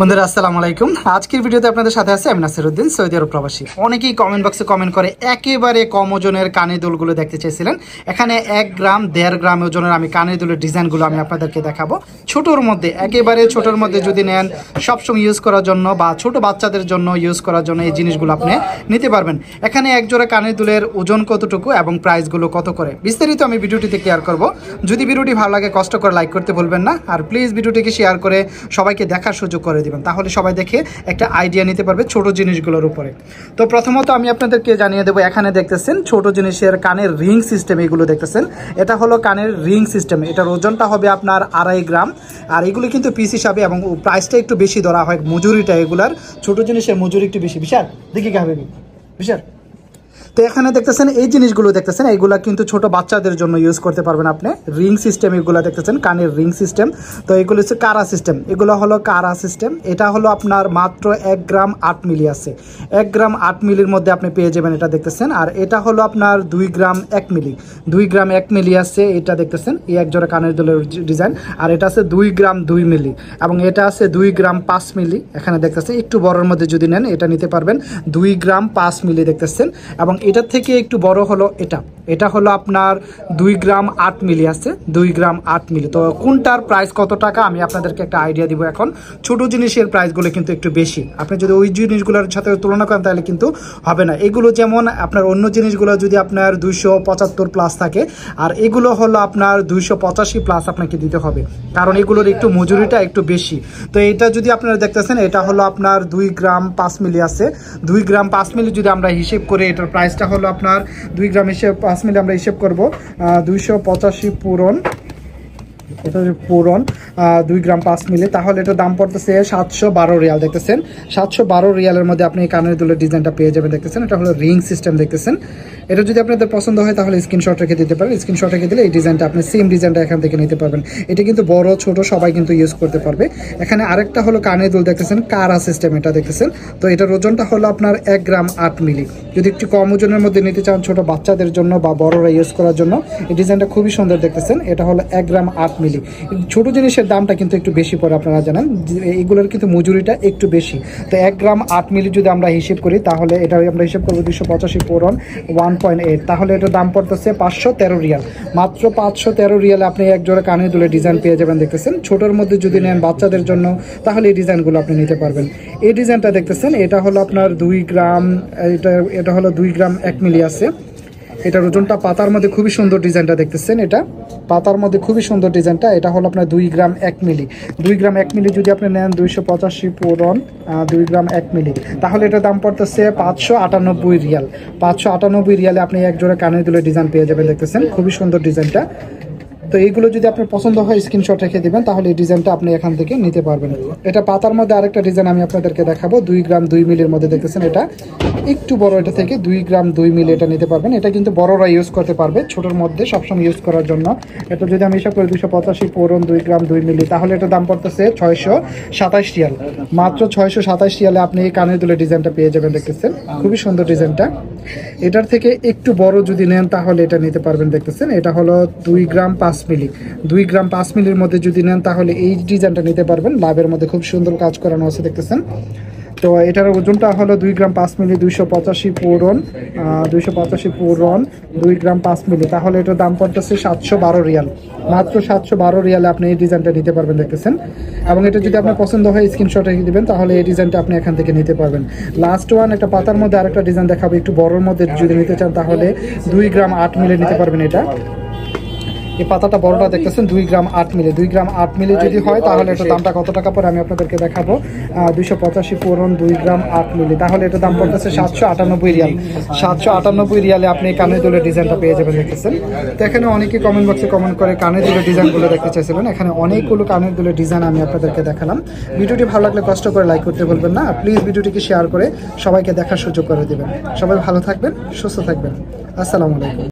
বন্ধুরা আসসালামু আলাইকুম। আজকের ভিডিওতে আপনাদের সাথে আছে আমি নাসিরউদ্দিন, সৌদি আরব প্রবাসী। অনেকেই কমেন্ট বক্সে কমেন্ট করে একেবারে কম ওজনের কানের দুলগুলো দেখতে চাইছিলেন। এখানে 1 গ্রাম 1.5 গ্রাম ওজনের আমি কানের দুলের ডিজাইনগুলো আমি আপনাদেরকে দেখাবো। ছোটোর মধ্যে একেবারে ছোটোর মধ্যে যদি নেন, সবসময় ইউজ করার জন্য বা ছোট বাচ্চাদের জন্য ইউজ করার জন্য এই জিনিসগুলো আপনি নিতে পারবেন। এখানে এক জোড়া কানের দুলের ওজন কতটুকু এবং প্রাইসগুলো কত করে বিস্তারিত আমি ভিডিওটিতে ক্লিয়ার করব। যদি ভিডিওটি ভালো লাগে কষ্ট করে লাইক করতে ভুলবেন না, আর প্লিজ ভিডিওটিকে শেয়ার করে সবাইকে দেখার সুযোগ করে দিবেন, তাহলে সবাই দেখে একটা আইডিয়া নিতে পারবে ছোট জিনিসগুলোর উপরে। তো প্রথমত আমি আপনাদেরকে জানিয়ে দেবো, এখানে দেখতেছেন ছোট জিনিসের কানের রিং সিস্টেম, এগুলো দেখতেছেন এটা হলো কানের রিং সিস্টেম। এটার ওজনটা হবে আপনার 2.5 গ্রাম, আর এগুলো কিন্তু পিস হিসাবে এবং প্রাইসটা একটু বেশি ধরা হয়। মজুরিটা এগুলার ছোট জিনিসের মজুরি একটু বেশি। বিশাল দেখি কে হবে বিশাল। তো এখানে দেখতেছেন এই জিনিসগুলো দেখতেছেন, এইগুলা কিন্তু ছোট বাচ্চাদের জন্য ইউজ করতে পারবেন আপনি। রিং সিস্টেম এগুলো দেখতেছেন, কানের রিং সিস্টেম। তো এগুলো হচ্ছে কারা সিস্টেম, এগুলো হলো কারা সিস্টেম। এটা হলো আপনার মাত্র 1 গ্রাম 8 মিলি আছে। 1 গ্রাম 8 মিলির মধ্যে আপনি পেয়ে যাবেন, এটা দেখতেছেন। আর এটা হলো আপনার 2 গ্রাম 1 মিলি, 2 গ্রাম 1 মিলি আছে, এটা দেখতেছেন এই এক জোড়া কানের দুলের ডিজাইন। আর এটা আছে 2 গ্রাম 2 মিলি, এবং এটা আছে 2 গ্রাম 5 মিলি। এখানে দেখতেছেন একটু বড়োর মধ্যে যদি নেন এটা নিতে পারবেন 2 গ্রাম 5 মিলি দেখতেছেন। এবং এটার থেকে একটু বড় হলো এটা হলো আপনার 2 গ্রাম 8 মিলি আছে, 2 গ্রাম 8 মিলি। তো কোনটার প্রাইস কত টাকা আমি আপনাদেরকে একটা আইডিয়া দিব। এখন ছোট জিনিসের প্রাইসগুলো কিন্তু একটু বেশি, আপনি যদি ওই জিনিসগুলোর সাথে তুলনা করেন তাহলে কিন্তু হবে না। এগুলো যেমন আপনার অন্য জিনিসগুলো যদি আপনার 275 প্লাস থাকে, আর এগুলো হলো আপনার 285 প্লাস আপনাকে দিতে হবে, কারণ এগুলোর একটু মজুরিটা একটু বেশি। তো এটা যদি আপনারা দেখতেছেন এটা হলো আপনার 2 গ্রাম 5 মিলি আছে। 2 গ্রাম 5 মিলি যদি আমরা হিসেব করে এটার প্রাইসটা হলো আপনার 2 গ্রাম 5 মিলি আমরা হিসেব করবো 285 পূরণ, এটা পূরণ 2 গ্রাম 5 মিলি, তাহলে এটার দাম পড়তেছে 712 রিয়াল। দেখতেছেন 712 রিয়ালের মধ্যে আপনি কানের দুলের ডিজাইনটা পেয়ে যাবেন। দেখতেছেন এটা হলো রিং সিস্টেম দেখতেছেন। এটা যদি আপনাদের পছন্দ হয় তাহলে স্ক্রিনশট রেখে দিতে পারেন। স্ক্রিনশট রেখে দিলে এই ডিজাইনটা আপনি সেম ডিজাইনটা এখান থেকে নিতে পারবেন। এটা কিন্তু বড় ছোট সবাই কিন্তু ইউজ করতে পারবে। এখানে আরেকটা হলো কানের দুল দেখতেছেন, কারা সিস্টেম, এটা দেখতেছেন। তো এটার ওজনটা হলো আপনার 1 গ্রাম 8 মিলি। যদি একটু কম ওজনের মধ্যে নিতে চান ছোট বাচ্চাদের জন্য বা বড়রা ইউজ করার জন্য, এই ডিজাইনটা খুবই সুন্দর দেখতেছেন। এটা হলো 1 গ্রাম 8 মিলি। ছোট জিনিসের দামটা কিন্তু একটু বেশি পড়ে, আপনারা জানেন এইগুলোর কিন্তু মজুরিটা একটু বেশি। তো 1 গ্রাম 8 মিলি যদি আমরা হিসেব করি তাহলে এটা আমরা হিসেব করবো 285 পূরণ 1.8, তাহলে এটার দাম পড়তেছে 513 রিয়াল। মাত্র 513 রিয়ালে আপনি এক জোড়া কানের দুলের ডিজাইন পেয়ে যাবেন। দেখতেছেন ছোটোর মধ্যে যদি নেন বাচ্চাদের জন্য তাহলে এই ডিজাইনগুলো আপনি নিতে পারবেন। এই ডিজাইনটা দেখতেছেন এটা হলো আপনার 2 গ্রাম, এটা হলো 2 গ্রাম 1 মিলি আছে। এটার ওজনটা পাতার মধ্যে খুবই সুন্দর ডিজাইনটা দেখতেছেন, এটা পাতার মধ্যে খুবই সুন্দর ডিজাইনটা। এটা হলো আপনার 2 গ্রাম 1 মিলি। 2 গ্রাম 1 মিলি যদি আপনি নেন 285 পূরণ 2 গ্রাম 1 মিলি, তাহলে এটার দাম পড়তেছে 598 রিয়াল। 598 রিয়ালে আপনি এক জোড়া কানের দুলের ডিজাইন পেয়ে যাবেন। দেখতেছেন খুবই সুন্দর ডিজাইনটা। তো এইগুলো যদি আপনার পছন্দ হয় স্ক্রিনশট রেখে দেবেন, তাহলে এই ডিজাইনটা আপনি এখান থেকে নিতে পারবেন। এটা পাতার মধ্যে আরেকটা ডিজাইন আমি আপনাদেরকে দেখাবো 2 গ্রাম 2 মিলির মধ্যে। দেখতেছেন এটা একটু বড়, এটা থেকে 2 গ্রাম 2 মিলি এটা নিতে পারবেন। এটা কিন্তু বড়রা ইউজ করতে পারবে, ছোটোর মধ্যে সবসময় ইউজ করার জন্য। এটা যদি আমি হিসাব করি 285 পূরণ 2 গ্রাম 2 মিলি, তাহলে এটা দাম পড়তেছে 627 রিয়াল। মাত্র 627 রিয়ালে আপনি এই কানের দুলের ডিজাইনটা পেয়ে যাবেন। দেখতেছেন খুবই সুন্দর ডিজাইনটা। এটার থেকে একটু বড় যদি নেন তাহলে এটা নিতে পারবেন। দেখতেছেন এটা হলো 2 গ্রাম 5 মিলি। 2 গ্রাম 5 মিলির মধ্যে যদি নেন তাহলে এই ডিজাইনটা নিতে পারবেন। লাভের মধ্যে খুব সুন্দর কাজ করানো আছে দেখতেছেন। তো এটার ওজনটা হলো 2 গ্রাম 5 মিলি, 285 পূরণ 2 গ্রাম 5 মিলি, তাহলে এটার দাম পড়তেছে 712 রিয়াল। মাত্র 712 রিয়ালে আপনি এই ডিজাইনটা নিতে পারবেন। দেখতেছেন, এবং এটা যদি আপনার পছন্দ হয় স্ক্রিনশট রেখে দিবেন, তাহলে এই ডিজাইনটা আপনি এখান থেকে নিতে পারবেন। লাস্ট ওয়ান একটা পাতার মধ্যে আরেকটা ডিজাইন দেখাবো, একটু বড়োর মধ্যে যদি নিতে চান তাহলে 2 গ্রাম 8 মিলি নিতে পারবেন। এটা এই পাতাটা বড়টা দেখতেছেন 2 গ্রাম 8 মিলি। 2 গ্রাম 8 মিলি যদি হয় তাহলে এটার দামটা কত টাকা পরে আমি আপনাদেরকে দেখাবো। 285 পূরণ 2 গ্রাম 8 মিলি, তাহলে এটার দাম পড়তেছে 798 রিয়াল। 798 রিয়ালে আপনি কানের দুলের ডিজাইনটা পেয়ে যাবেন। দেখতেছেন, তো এখানে অনেকেই কমেন্ট বক্সে কমেন্ট করে কানের দুলের ডিজাইনগুলো দেখতে চাইছিলেন। এখানে অনেকগুলো কানের দুলের ডিজাইন আমি আপনাদেরকে দেখালাম। ভিডিওটি ভালো লাগলে কষ্ট করে লাইক করতে বলবেন না, আর প্লিজ ভিডিওটিকে শেয়ার করে সবাইকে দেখার সুযোগ করে দেবেন। সবাই ভালো থাকবেন, সুস্থ থাকবেন। আসসালামু আলাইকুম।